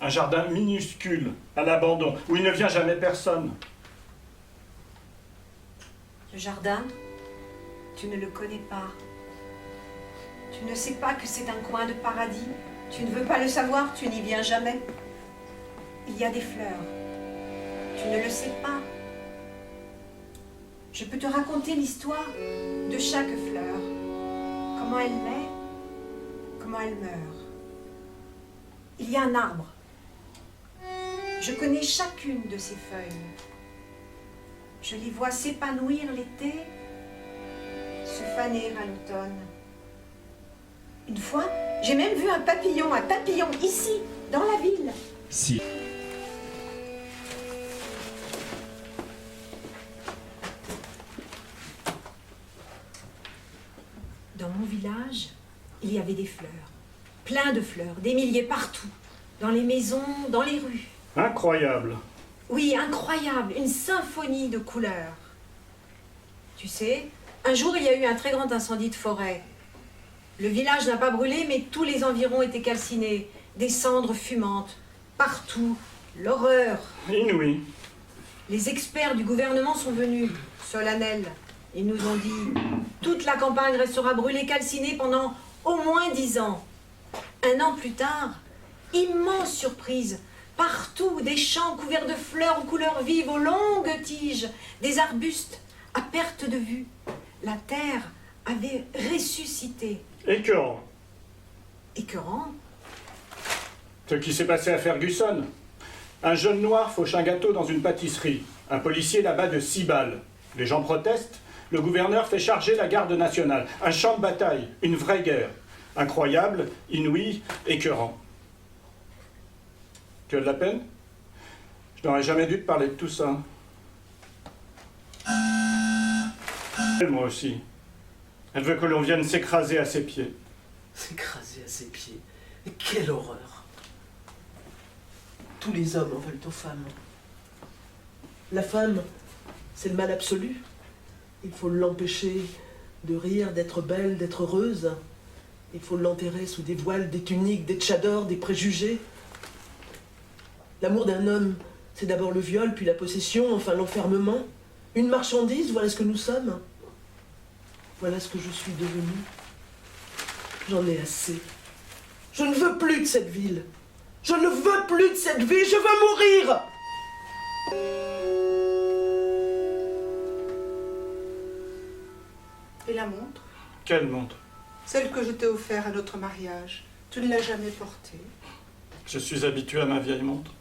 Un jardin minuscule, à l'abandon, où il ne vient jamais personne. Le jardin, tu ne le connais pas. Tu ne sais pas que c'est un coin de paradis. Tu ne veux pas le savoir, tu n'y viens jamais. Il y a des fleurs. Tu ne le sais pas. Je peux te raconter l'histoire de chaque fleur. Comment elle naît, comment elle meurt. Il y a un arbre. Je connais chacune de ses feuilles. Je les vois s'épanouir l'été, se faner à l'automne. Une fois, j'ai même vu un papillon ici, dans la ville. Si. Dans mon village, il y avait des fleurs. Plein de fleurs, des milliers partout. Dans les maisons, dans les rues. Incroyable. Oui, incroyable, une symphonie de couleurs. Tu sais, un jour il y a eu un très grand incendie de forêt. Le village n'a pas brûlé, mais tous les environs étaient calcinés. Des cendres fumantes, partout, l'horreur. Inouï. Les experts du gouvernement sont venus, solennels. Ils nous ont dit, toute la campagne restera brûlée, calcinée pendant au moins 10 ans. Un an plus tard, immense surprise. Partout, des champs couverts de fleurs aux couleurs vives, aux longues tiges, des arbustes à perte de vue. La terre avait ressuscité. Écœurant. Écœurant. Ce qui s'est passé à Ferguson. Un jeune noir fauche un gâteau dans une pâtisserie. Un policier là-bas de 6 balles. Les gens protestent. Le gouverneur fait charger la garde nationale. Un champ de bataille. Une vraie guerre. Incroyable, inouï, écœurant. Tu as de la peine? Je n'aurais jamais dû te parler de tout ça. Moi aussi. Elle veut que l'on vienne s'écraser à ses pieds. S'écraser à ses pieds. Mais quelle horreur! Tous les hommes en veulent aux femmes. La femme, c'est le mal absolu. Il faut l'empêcher de rire, d'être belle, d'être heureuse. Il faut l'enterrer sous des voiles, des tuniques, des tchadors, des préjugés. L'amour d'un homme, c'est d'abord le viol, puis la possession, enfin l'enfermement. Une marchandise, voilà ce que nous sommes. Voilà ce que je suis devenue. J'en ai assez. Je ne veux plus de cette ville. Je ne veux plus de cette vie, je veux mourir! Et la montre? Quelle montre? Celle que je t'ai offerte à notre mariage. Tu ne l'as jamais portée. Je suis habitué à ma vieille montre.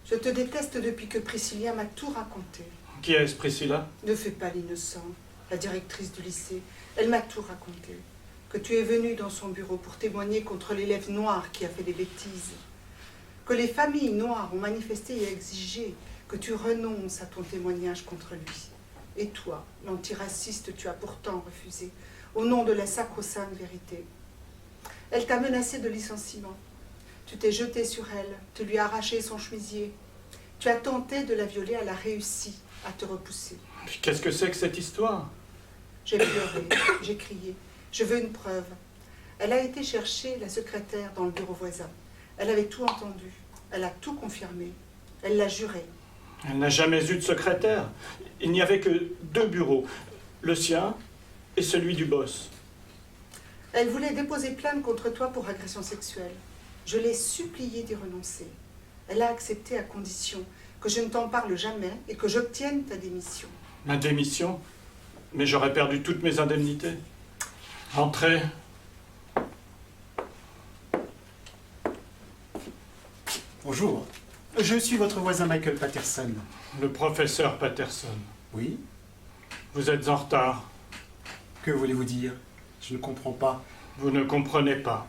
Je te déteste depuis que Priscilla m'a tout raconté. Qui est-ce, Priscilla? Ne fais pas l'innocent. La directrice du lycée, elle m'a tout raconté. Que tu es venu dans son bureau pour témoigner contre l'élève noir qui a fait des bêtises. Que les familles noires ont manifesté et exigé que tu renonces à ton témoignage contre lui. Et toi, l'antiraciste, tu as pourtant refusé, au nom de la sacro-sainte vérité. Elle t'a menacé de licenciement. Tu t'es jeté sur elle, tu lui as arraché son chemisier. Tu as tenté de la violer, elle a réussi à te repousser. Qu'est-ce que c'est que cette histoire? J'ai pleuré, j'ai crié. Je veux une preuve. Elle a été chercher la secrétaire dans le bureau voisin. Elle avait tout entendu. Elle a tout confirmé. Elle l'a juré. Elle n'a jamais eu de secrétaire. Il n'y avait que 2 bureaux, le sien et celui du boss. Elle voulait déposer plainte contre toi pour agression sexuelle. Je l'ai suppliée d'y renoncer. Elle a accepté à condition que je ne t'en parle jamais et que j'obtienne ta démission. Ma démission? Mais j'aurais perdu toutes mes indemnités. Entrez. Bonjour. Je suis votre voisin Michael Patterson. Le professeur Patterson. Oui? Vous êtes en retard. Que voulez-vous dire? Je ne comprends pas. Vous ne comprenez pas.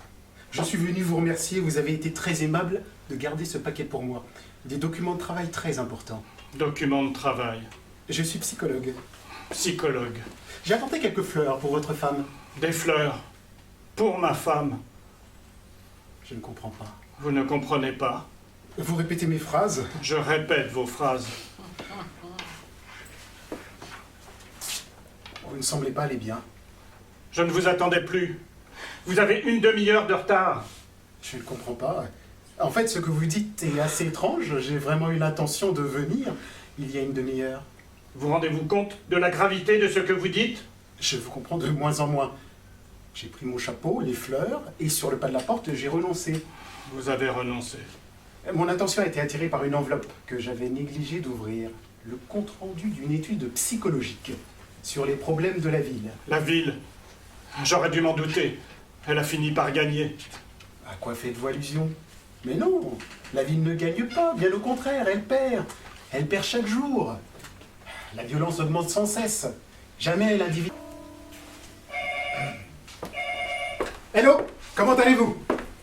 Je suis venu vous remercier. Vous avez été très aimable de garder ce paquet pour moi. Des documents de travail très importants. Documents de travail. Je suis psychologue. Psychologue. J'ai apporté quelques fleurs pour votre femme. Des fleurs. Pour ma femme. Je ne comprends pas. Vous ne comprenez pas. Vous répétez mes phrases? Je répète vos phrases. Vous ne semblez pas aller bien. Je ne vous attendais plus. Vous avez une demi-heure de retard. Je ne comprends pas. En fait, ce que vous dites est assez étrange. J'ai vraiment eu l'intention de venir il y a une demi-heure. Vous rendez-vous compte de la gravité de ce que vous dites? Je vous comprends de moins en moins. J'ai pris mon chapeau, les fleurs, et sur le pas de la porte, j'ai renoncé. Vous avez renoncé. Mon attention a été attirée par une enveloppe que j'avais négligé d'ouvrir. Le compte-rendu d'une étude psychologique sur les problèmes de la ville. La ville, j'aurais dû m'en douter. Elle a fini par gagner. À quoi faites-vous allusion? Mais non, la ville ne gagne pas, bien au contraire, elle perd. Elle perd chaque jour. La violence augmente sans cesse. Jamais l'individu... Hello, comment allez-vous?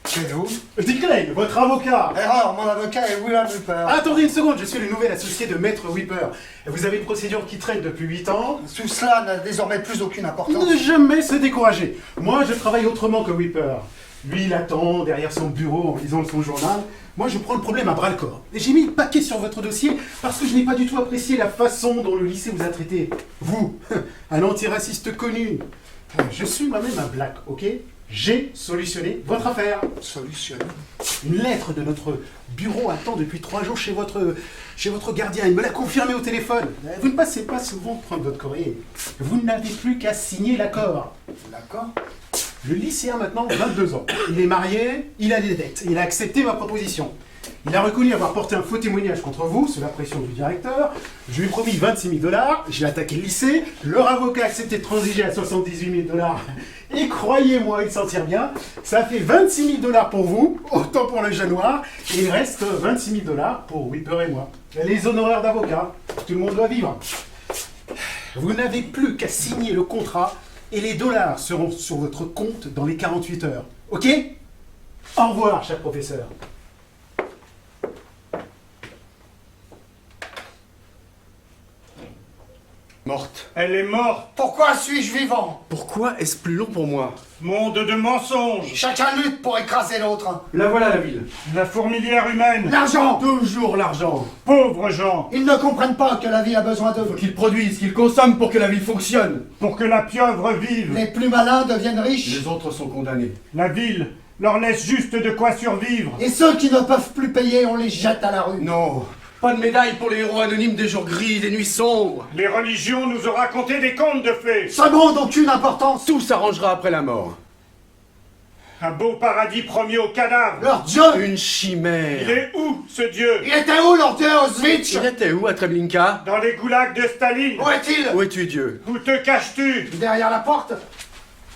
C'est vous? Dick Lane, votre avocat. Erreur, mon avocat est William Whipper. Attendez une seconde, je suis le nouvel associé de Maître Whipper. Vous avez une procédure qui traîne depuis 8 ans. Tout cela n'a désormais plus aucune importance. Ne jamais se décourager. Moi, je travaille autrement que Whipper. Lui, il attend derrière son bureau en lisant son journal. Moi, je prends le problème à bras-le-corps. Et j'ai mis le paquet sur votre dossier parce que je n'ai pas du tout apprécié la façon dont le lycée vous a traité. Vous, un antiraciste connu. Je suis moi-même un black, ok? J'ai solutionné votre affaire. Solutionné. Une lettre de notre bureau attend depuis 3 jours chez votre gardien. Il me l'a confirmé au téléphone. Vous ne passez pas souvent prendre votre courrier. Vous n'avez plus qu'à signer l'accord. D'accord. Le lycéen maintenant 22 ans. Il est marié, il a des dettes. Il a accepté ma proposition. Il a reconnu avoir porté un faux témoignage contre vous, sous la pression du directeur. Je lui ai promis 26 000 $. J'ai attaqué le lycée. Leur avocat a accepté de transiger à 78 000 $. Et croyez-moi, il s'en tire bien. Ça fait 26 000 $ pour vous, autant pour le jeune noir. Et il reste 26 000 $ pour Whipper et moi. Les honoraires d'avocat. Tout le monde doit vivre. Vous n'avez plus qu'à signer le contrat et les dollars seront sur votre compte dans les 48 heures. Ok? Au revoir, cher professeur. Morte. Elle est morte. Pourquoi suis-je vivant? Pourquoi est-ce plus long pour moi? Monde de mensonges. Chacun lutte pour écraser l'autre. La voilà la ville. La fourmilière humaine. L'argent! Toujours l'argent. Pauvres gens. Ils ne comprennent pas que la vie a besoin d'eux. Faut qu'ils produisent, qu'ils consomment pour que la ville fonctionne. Pour que la pieuvre vive. Les plus malins deviennent riches. Les autres sont condamnés. La ville leur laisse juste de quoi survivre. Et ceux qui ne peuvent plus payer, on les jette à la rue. Non. Pas de médaille pour les héros anonymes des jours gris, des nuits sombres. Les religions nous ont raconté des contes de fées. Ce monde n'a aucune importance. Tout s'arrangera après la mort. Un beau paradis promis aux cadavres. Leur dieu! Une chimère. Il est où, ce dieu? Il était où leur dieu Auschwitz? Il était où à Treblinka? Dans les goulags de Staline. Où est-il? Où es-tu, Dieu? Où te caches-tu? Derrière la porte?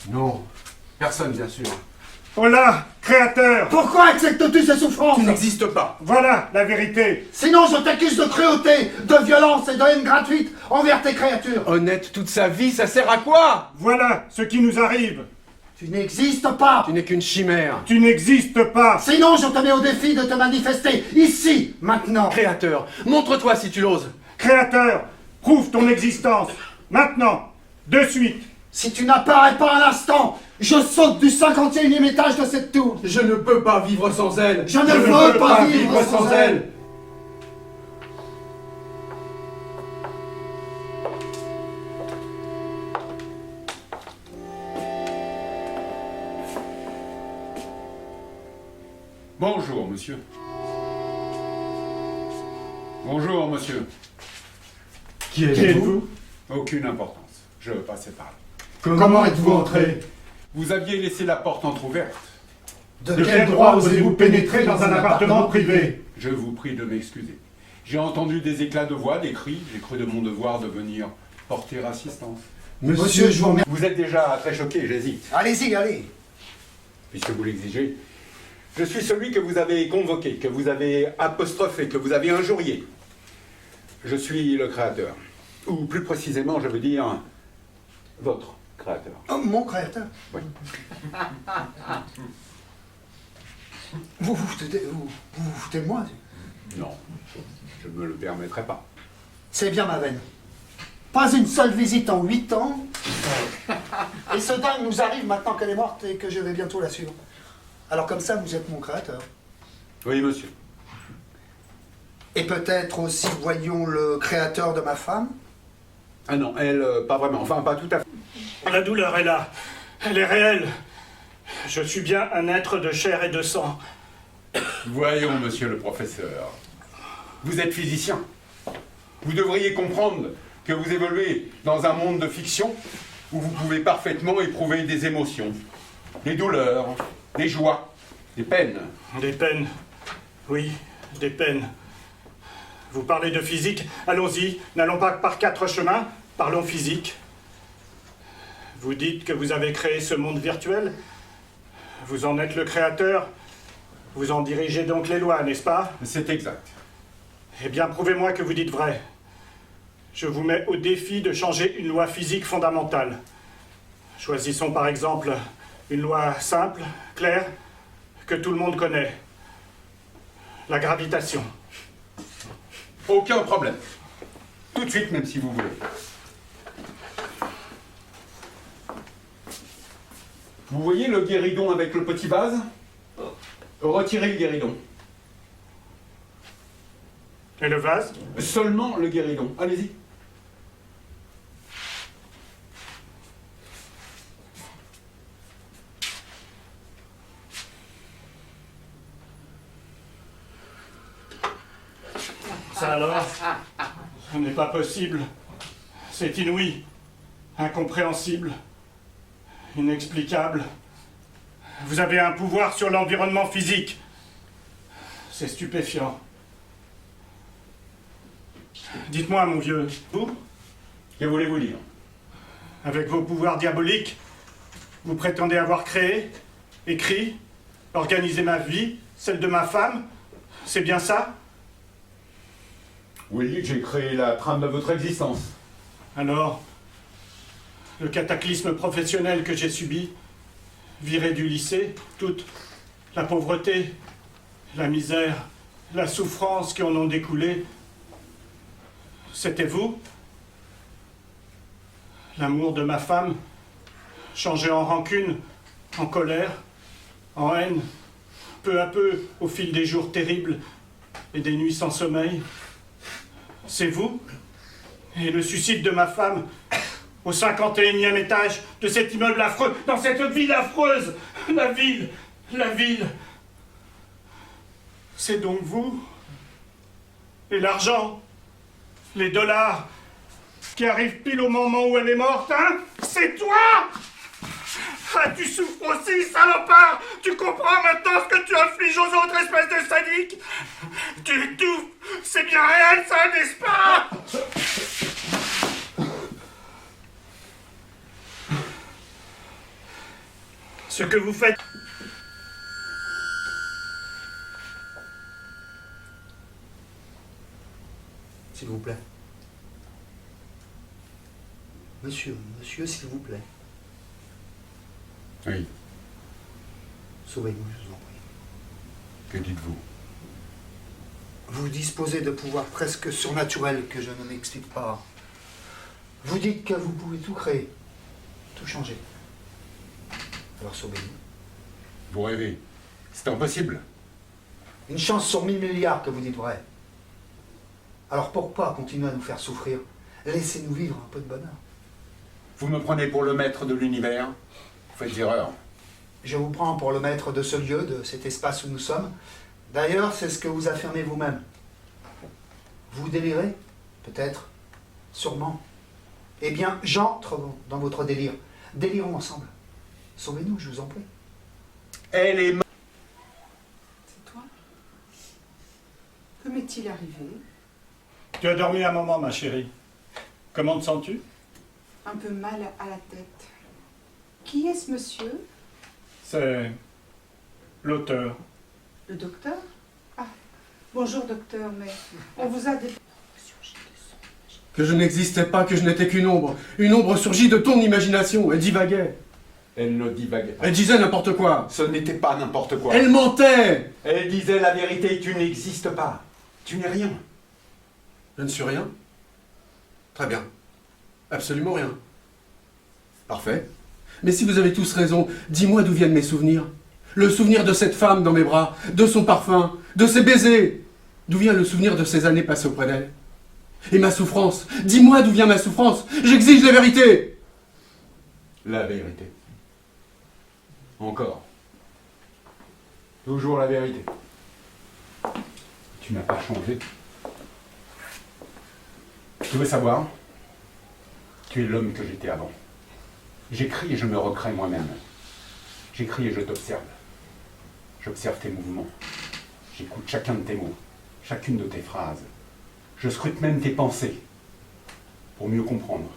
Non. Personne, bien sûr. Oh là, créateur. Pourquoi acceptes-tu ces souffrances? Tu n'existes pas. Voilà la vérité. Sinon je t'accuse de cruauté, de violence et de haine gratuite envers tes créatures. Honnête toute sa vie, ça sert à quoi? Voilà ce qui nous arrive. Tu n'existes pas. Tu n'es qu'une chimère. Tu n'existes pas. Sinon je te mets au défi de te manifester, ici, maintenant. Créateur, montre-toi si tu l'oses. Créateur, prouve ton existence. Maintenant, de suite. Si tu n'apparais pas un instant, je saute du 51e étage de cette tour. Je ne peux pas vivre sans elle. Je ne veux pas vivre sans elle. Bonjour, monsieur. Bonjour, monsieur. Qui Qui êtes-vous? Aucune importance. Je passais par là. Comment êtes-vous entré? Vous aviez laissé la porte entrouverte. De quel droit osez-vous pénétrer dans un appartement privé? Je vous prie de m'excuser. J'ai entendu des éclats de voix, des cris. J'ai cru de mon devoir de venir porter assistance. Monsieur, je vous remercie. Vous êtes déjà très choqué, j'hésite. Allez-y, allez. Puisque vous l'exigez. Je suis celui que vous avez convoqué, que vous avez apostrophé, que vous avez injurié. Je suis le créateur. Ou plus précisément, je veux dire, votre créateur. Oh, mon créateur. Oui. Vous vous foutez de moi? Non, je ne me le permettrai pas. C'est bien ma veine. Pas une seule visite en 8 ans. Et ce dingue nous arrive maintenant qu'elle est morte et que je vais bientôt la suivre. Alors comme ça, vous êtes mon créateur. Oui, monsieur. Et peut-être aussi, voyons, le créateur de ma femme. Ah non, elle, pas vraiment. Enfin, pas tout à fait. La douleur est là. Elle est réelle. Je suis bien un être de chair et de sang. Voyons, monsieur le professeur. Vous êtes physicien. Vous devriez comprendre que vous évoluez dans un monde de fiction où vous pouvez parfaitement éprouver des émotions, des douleurs, des joies, des peines. Des peines. Oui, des peines. Vous parlez de physique? Allons-y, n'allons pas par 4 chemins, parlons physique. Vous dites que vous avez créé ce monde virtuel? Vous en êtes le créateur? Vous en dirigez donc les lois, n'est-ce pas? C'est exact. Eh bien, prouvez-moi que vous dites vrai. Je vous mets au défi de changer une loi physique fondamentale. Choisissons par exemple une loi simple, claire, que tout le monde connaît. La gravitation. Aucun problème. Tout de suite, même si vous voulez. Vous voyez le guéridon avec le petit vase? Retirez le guéridon. Et le vase? Seulement le guéridon. Allez-y. Ça alors? Ce n'est pas possible. C'est inouï, incompréhensible, inexplicable. Vous avez un pouvoir sur l'environnement physique. C'est stupéfiant. Dites-moi, mon vieux, vous, Que voulez-vous dire? avec vos pouvoirs diaboliques, vous prétendez avoir créé, écrit, organisé ma vie, celle de ma femme? C'est bien ça? Oui, j'ai créé la trame de votre existence. Alors, le cataclysme professionnel que j'ai subi, viré du lycée, toute la pauvreté, la misère, la souffrance qui en ont découlé, c'était vous? L'amour de ma femme, changé en rancune, en colère, en haine, peu à peu, au fil des jours terribles et des nuits sans sommeil. C'est vous? Et le suicide de ma femme, au 51e étage de cet immeuble affreux, dans cette ville affreuse, la ville, c'est donc vous? Et l'argent, les dollars, qui arrivent pile au moment où elle est morte, hein? C'est toi? Ah, tu souffres aussi, salopard! Tu comprends maintenant ce que tu infliges aux autres, espèce de sadique? Tu étouffes! C'est bien réel, ça, n'est-ce pas? Ce que vous faites... S'il vous plaît. Monsieur, s'il vous plaît. Oui. Sauvez-nous, je vous en prie. Que dites-vous? Vous disposez de pouvoirs presque surnaturels que je ne m'explique pas. Vous dites que vous pouvez tout créer, tout changer. Alors sauvez-nous. Vous rêvez. C'est impossible. Une chance sur 1000 milliards que vous dites vrai. Alors pourquoi continuer à nous faire souffrir? Laissez-nous vivre un peu de bonheur. Vous me prenez pour le maître de l'univers? Vous faites erreur. Je vous prends pour le maître de ce lieu, de cet espace où nous sommes. D'ailleurs, c'est ce que vous affirmez vous-même. Vous délirez? Peut-être. Sûrement. Eh bien, j'entre dans votre délire. Délirons ensemble. Sauvez-nous, je vous en prie. Elle est... C'est toi? Que m'est-il arrivé? Tu as dormi un moment, ma chérie. Comment te sens-tu? Un peu mal à la tête. Qui est ce monsieur? C'est... l'auteur. Le docteur? Ah, bonjour docteur, mais on vous a... Que je n'existais pas, que je n'étais qu'une ombre. Une ombre surgie de ton imagination. Elle divaguait. Elle ne divaguait pas. Elle disait n'importe quoi. Ce n'était pas n'importe quoi. Elle mentait. Elle disait la vérité, tu n'existes pas. Tu n'es rien. Je ne suis rien. Très bien. Absolument rien. Parfait. Mais si vous avez tous raison, dis-moi d'où viennent mes souvenirs. Le souvenir de cette femme dans mes bras, de son parfum, de ses baisers. D'où vient le souvenir de ces années passées auprès d'elle? Et ma souffrance. Dis-moi d'où vient ma souffrance. J'exige la vérité. La vérité. Encore. Toujours la vérité. Tu n'as pas changé. Tu veux savoir? Tu es l'homme que j'étais avant. J'écris et je me recrée moi-même. J'écris et je t'observe. J'observe tes mouvements. J'écoute chacun de tes mots, chacune de tes phrases. Je scrute même tes pensées pour mieux comprendre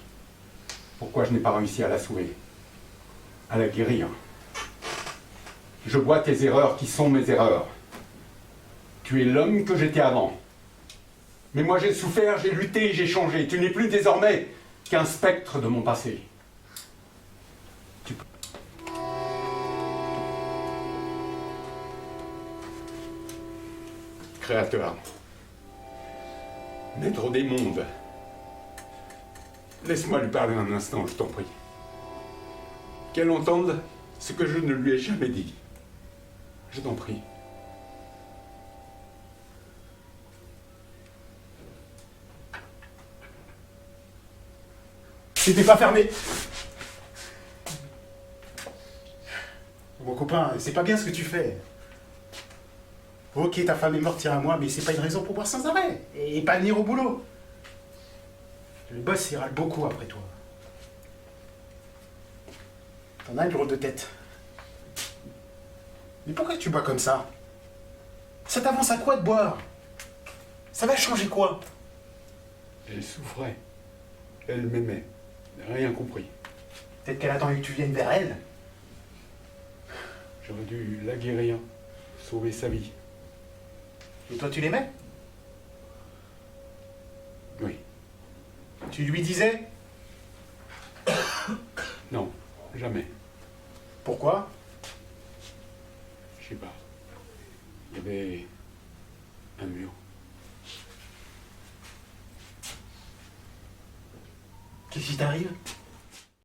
pourquoi je n'ai pas réussi à la sauver, à la guérir. Je vois tes erreurs qui sont mes erreurs. Tu es l'homme que j'étais avant. Mais moi j'ai souffert, j'ai lutté, j'ai changé. Tu n'es plus désormais qu'un spectre de mon passé. Créateur, maître des mondes, laisse-moi lui parler un instant, je t'en prie. Qu'elle entende ce que je ne lui ai jamais dit. Je t'en prie. C'était pas fermé. Mon copain, c'est pas bien ce que tu fais. Ok, ta femme est morte, tire à moi, mais c'est pas une raison pour boire sans arrêt. Et pas venir au boulot. Le boss, il râle beaucoup après toi. T'en as une drôle de tête. Mais pourquoi tu bois comme ça? Ça t'avance à quoi de boire? Ça va changer quoi? Elle souffrait. Elle m'aimait. Rien compris. Peut-être qu'elle attendait que tu viennes vers elle. J'aurais dû la guérir, sauver sa vie. Et toi, tu l'aimais? Oui. Tu lui disais? Non, jamais. Pourquoi? Je sais pas. Il y avait un mur. Qu'est-ce qui t'arrive?